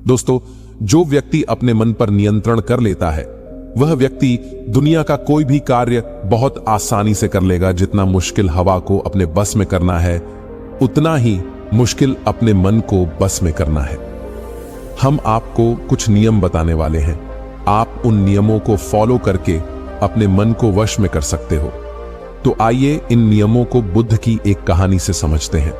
दोस्तों, जो व्यक्ति अपने मन पर नियंत्रण कर लेता है वह व्यक्ति दुनिया का कोई भी कार्य बहुत आसानी से कर लेगा। जितना मुश्किल हवा को अपने बस में करना है, उतना ही मुश्किल अपने मन को बस में करना है। हम आपको कुछ नियम बताने वाले हैं। आप उन नियमों को फॉलो करके अपने मन को वश में कर सकते हो। तो आइए इन नियमों को बुद्ध की एक कहानी से समझते हैं।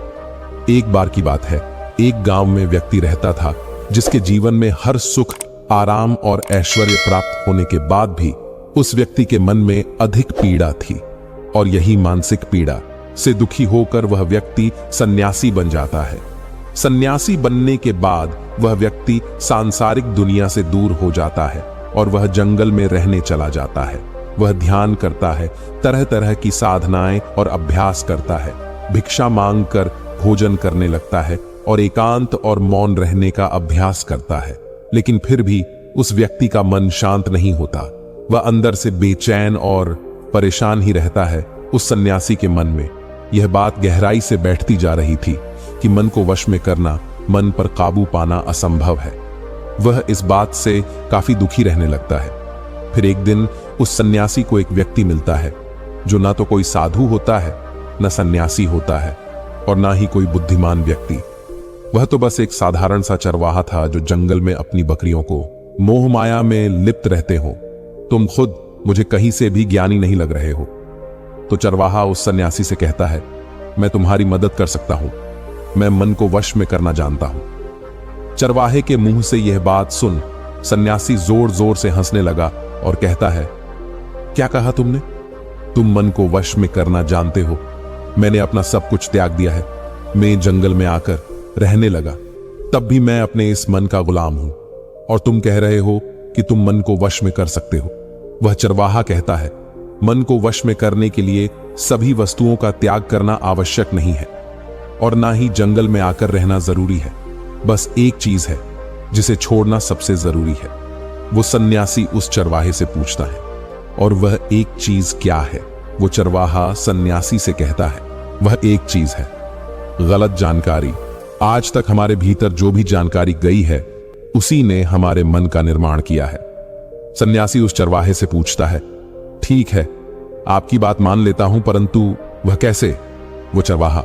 एक बार की बात है, एक गांव में व्यक्ति रहता था जिसके जीवन में हर सुख, आराम और ऐश्वर्य प्राप्त होने के बाद भी उस व्यक्ति के मन में अधिक पीड़ा थी। और यही मानसिक पीड़ा से दुखी होकर वह व्यक्ति सन्यासी बन जाता है। सन्यासी बनने के बाद वह व्यक्ति सांसारिक दुनिया से दूर हो जाता है और वह जंगल में रहने चला जाता है। वह ध्यान करता है, तरह तरह की साधनाएं और अभ्यास करता है, भिक्षा मांगकर भोजन करने लगता है और एकांत और मौन रहने का अभ्यास करता है। लेकिन फिर भी उस व्यक्ति का मन शांत नहीं होता। वह अंदर से बेचैन और परेशान ही रहता है। उस सन्यासी के मन में यह बात गहराई से बैठती जा रही थी कि मन को वश में करना, मन पर काबू पाना असंभव है। वह इस बात से काफी दुखी रहने लगता है। फिर एक दिन उस सन्यासी को एक व्यक्ति मिलता है जो ना तो कोई साधु होता है, न सन्यासी होता है और ना ही कोई बुद्धिमान व्यक्ति। वह तो बस एक साधारण सा चरवाहा था जो जंगल में अपनी बकरियों को मोह माया में लिप्त रहते हो। तुम खुद मुझे कहीं से भी ज्ञानी नहीं लग रहे हो। तो चरवाहा उस सन्यासी से कहता है, मैं तुम्हारी मदद कर सकता हूं, मैं मन को वश में करना जानता हूं। चरवाहे के मुंह से यह बात सुन सन्यासी जोर जोर से हंसने लगा और कहता है, क्या कहा तुमने? तुम मन को वश में करना जानते हो? मैंने अपना सब कुछ त्याग दिया है। मैं जंगल में आकर रहने लगा, तब भी मैं अपने इस मन का गुलाम हूं और तुम कह रहे हो कि तुम मन को वश में कर सकते हो। वह चरवाहा कहता है, मन को वश में करने के लिए सभी वस्तुओं का त्याग करना आवश्यक नहीं है और ना ही जंगल में आकर रहना जरूरी है। बस एक चीज है जिसे छोड़ना सबसे जरूरी है। वो सन्यासी उस चरवाहे से पूछता है, और वह एक चीज क्या है? वो चरवाहा सन्यासी से कहता है, वह एक चीज है, गलत जानकारी। आज तक हमारे भीतर जो भी जानकारी गई है उसी ने हमारे मन का निर्माण किया है। सन्यासी उस चरवाहे से पूछता है, ठीक है, आपकी बात मान लेता हूं, परंतु वह कैसे? वो चरवाहा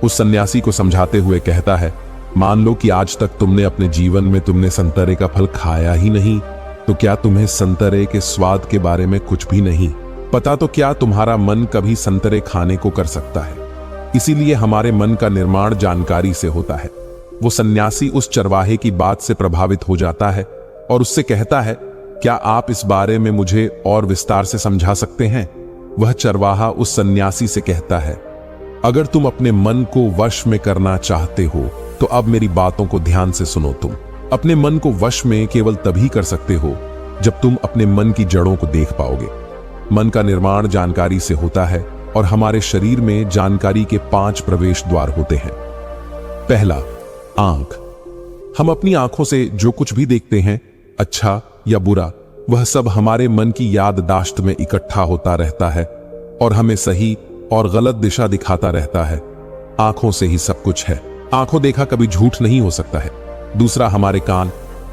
उस सन्यासी को समझाते हुए कहता है, मान लो कि आज तक तुमने अपने जीवन में तुमने संतरे का फल खाया ही नहीं, तो क्या तुम्हें संतरे के स्वाद के बारे में कुछ भी नहीं पता? तो क्या तुम्हारा मन कभी संतरे खाने को कर सकता है? इसीलिए हमारे मन का निर्माण जानकारी से होता है। वो सन्यासी उस चरवाहे की बात से प्रभावित हो जाता है और उससे कहता है, क्या आप इस बारे में मुझे और विस्तार से समझा सकते हैं? वह चरवाहा उस सन्यासी से कहता है, अगर तुम अपने मन को वश में करना चाहते हो तो अब मेरी बातों को ध्यान से सुनो। तुम अपने मन को वश में केवल तभी कर सकते हो जब तुम अपने मन की जड़ों को देख पाओगे। मन का निर्माण जानकारी से होता है और हमारे शरीर में जानकारी के 5 प्रवेश द्वार होते हैं। पहला, आंख। हम अपनी आंखों से जो कुछ भी देखते हैं, अच्छा या बुरा, वह सब हमारे मन की याददाश्त में इकट्ठा होता रहता है और हमें सही और गलत दिशा दिखाता रहता है। आंखों से ही सब कुछ है। आंखों देखा कभी झूठ नहीं हो सकता है। दूसरा, हमारे कान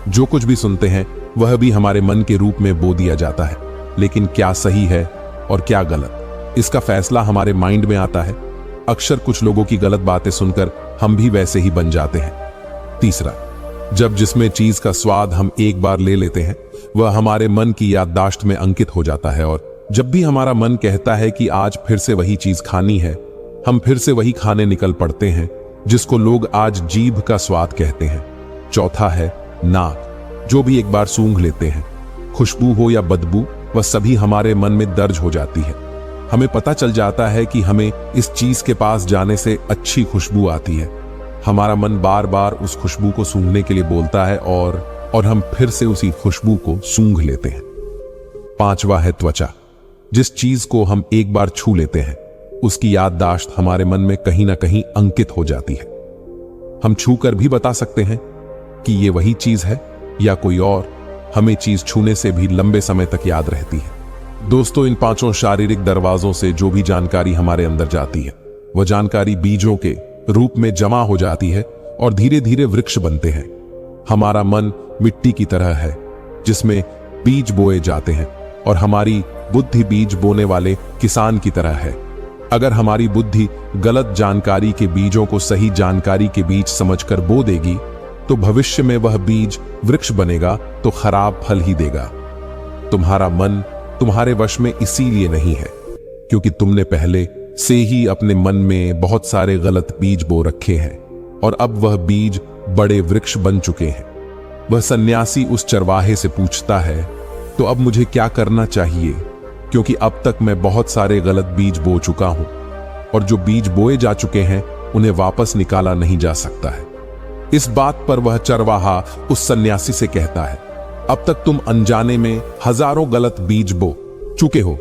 जो कुछ भी सुनते हैं वह भी हमारे मन के रूप में बो दिया जाता है। लेकिन क्या सही है और क्या गलत, इसका फैसला हमारे माइंड में आता है। अक्सर कुछ लोगों की गलत बातें सुनकर हम भी वैसे ही बन जाते हैं। तीसरा, जब जिसमें चीज का स्वाद हम एक बार ले लेते हैं वह हमारे मन की याददाश्त में अंकित हो जाता है और जब भी हमारा मन कहता है कि आज फिर से वही चीज खानी है, हम फिर से वही खाने निकल पड़ते हैं, जिसको लोग आज जीभ का स्वाद कहते हैं। चौथा है नाक। जो भी एक बार सूंघ लेते हैं, खुशबू हो या बदबू, वह सभी हमारे मन में दर्ज हो जाती है। हमें पता चल जाता है कि हमें इस चीज के पास जाने से अच्छी खुशबू आती है। हमारा मन बार बार उस खुशबू को सूंघने के लिए बोलता है और हम फिर से उसी खुशबू को सूंघ लेते हैं। पांचवा है त्वचा। जिस चीज को हम एक बार छू लेते हैं उसकी याददाश्त हमारे मन में कहीं ना कहीं अंकित हो जाती है। हम छू कर भी बता सकते हैं कि ये वही चीज है या कोई और। हमें चीज छूने से भी लंबे समय तक याद रहती है। दोस्तों, इन 5 शारीरिक दरवाजों से जो भी जानकारी हमारे अंदर जाती है वह जानकारी बीजों के रूप में जमा हो जाती है और धीरे धीरे वृक्ष बनते हैं। हमारा मन मिट्टी की तरह है जिसमें बीज बोए जाते हैं, और हमारी बुद्धि बीज बोने वाले किसान की तरह है। अगर हमारी बुद्धि गलत जानकारी के बीजों को सही जानकारी के बीज समझकर बो देगी तो भविष्य में वह बीज वृक्ष बनेगा तो खराब फल ही देगा। तुम्हारा मन तुम्हारे वश में इसीलिए नहीं है क्योंकि तुमने पहले से ही अपने मन में बहुत सारे गलत बीज बो रखे हैं, और अब वह बीज बड़े वृक्ष बन चुके हैं। वह सन्यासी उस चरवाहे से पूछता है, तो अब मुझे क्या करना चाहिए, क्योंकि अब तक मैं बहुत सारे गलत बीज बो चुका हूं, और जो बीज बोए जा चुके हैं उन्हें वापस निकाला नहीं जा सकता है। इस बात पर वह चरवाहा उस सन्यासी से कहता है, अब तक तुम अनजाने में हजारों गलत बीज बो चुके हो,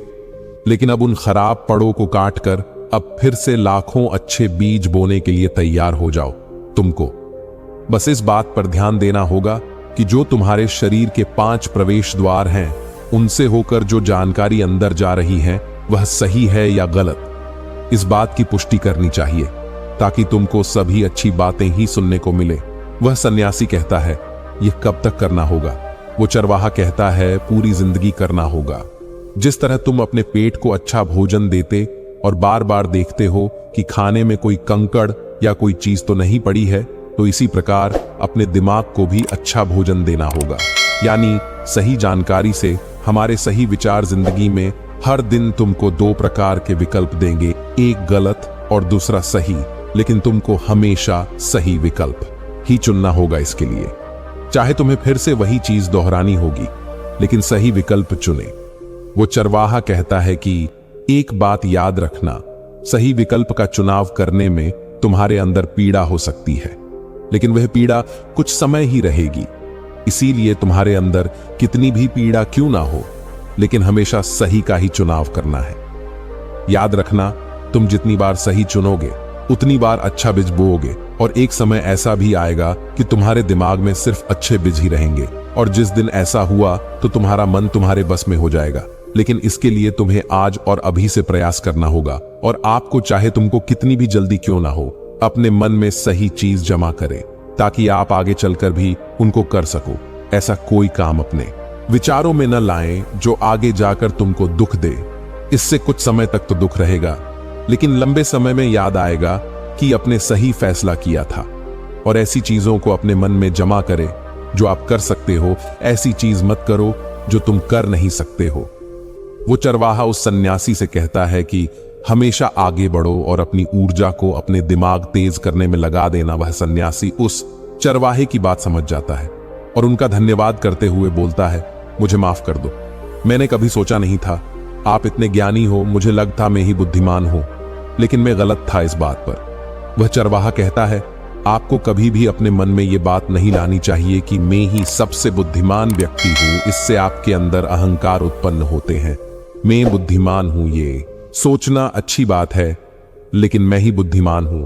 लेकिन अब उन खराब पड़ों को काटकर अब फिर से लाखों अच्छे बीज बोने के लिए तैयार हो जाओ। तुमको बस इस बात पर ध्यान देना होगा कि जो तुम्हारे शरीर के 5 प्रवेश द्वार हैं, उनसे होकर जो जानकारी अंदर जा रही है वह सही है या गलत, इस बात की पुष्टि करनी चाहिए ताकि तुमको सभी अच्छी बातें ही सुनने को मिले। वह सन्यासी कहता है, यह कब तक करना होगा? वो चरवाहा कहता है, पूरी जिंदगी करना होगा। जिस तरह तुम अपने पेट को अच्छा भोजन देते और बार बार देखते हो कि खाने में कोई कंकड़ या कोई चीज तो नहीं पड़ी है, तो इसी प्रकार अपने दिमाग को भी अच्छा भोजन देना होगा। यानी सही जानकारी से हमारे सही विचार जिंदगी में हर दिन तुमको 2 प्रकार के विकल्प देंगे, एक गलत और दूसरा सही, लेकिन तुमको हमेशा सही विकल्प ही चुनना होगा। इसके लिए चाहे तुम्हें फिर से वही चीज दोहरानी होगी, लेकिन सही विकल्प चुने। वो चरवाहा कहता है कि एक बात याद रखना, सही विकल्प का चुनाव करने में तुम्हारे अंदर पीड़ा हो सकती है, लेकिन वह पीड़ा कुछ समय ही रहेगी। इसीलिए तुम्हारे अंदर कितनी भी पीड़ा क्यों ना हो, लेकिन हमेशा सही का ही चुनाव करना है। याद रखना, तुम जितनी बार सही चुनोगे उतनी बार अच्छा बीज बोओगे, और एक समय ऐसा भी आएगा कि तुम्हारे दिमाग में सिर्फ अच्छे बीज ही रहेंगे, और जिस दिन ऐसा हुआ तो तुम्हारा मन तुम्हारे बस में हो जाएगा। लेकिन इसके लिए तुम्हें आज और अभी से प्रयास करना होगा, और आपको चाहे तुमको कितनी भी जल्दी क्यों ना हो, अपने मन में सही चीज जमा करें ताकि आप आगे चलकर भी उनको कर सको। ऐसा कोई काम अपने विचारों में न लाएं जो आगे जाकर तुमको दुख दे। इससे कुछ समय तक तो दुख रहेगा, लेकिन लंबे समय में याद आएगा कि अपने सही फैसला किया था। और ऐसी चीजों को अपने मन में जमा करें जो आप कर सकते हो, ऐसी चीज मत करो जो तुम कर नहीं सकते हो। वो चरवाहा उस सन्यासी से कहता है कि हमेशा आगे बढ़ो और अपनी ऊर्जा को अपने दिमाग तेज करने में लगा देना। वह सन्यासी उस चरवाहे की बात समझ जाता है और उनका धन्यवाद करते हुए बोलता है, मुझे माफ कर दो, मैंने कभी सोचा नहीं था आप इतने ज्ञानी हो, मुझे लगता मैं ही बुद्धिमान हूं, लेकिन मैं गलत था इस बात पर। वह चरवाहा कहता है, आपको कभी भी अपने मन में यह बात नहीं लानी चाहिए कि मैं ही सबसे बुद्धिमान व्यक्ति हूं। इससे आपके अंदर अहंकार उत्पन्न होते हैं। मैं बुद्धिमान हूं, ये सोचना अच्छी बात है, लेकिन मैं ही बुद्धिमान हूं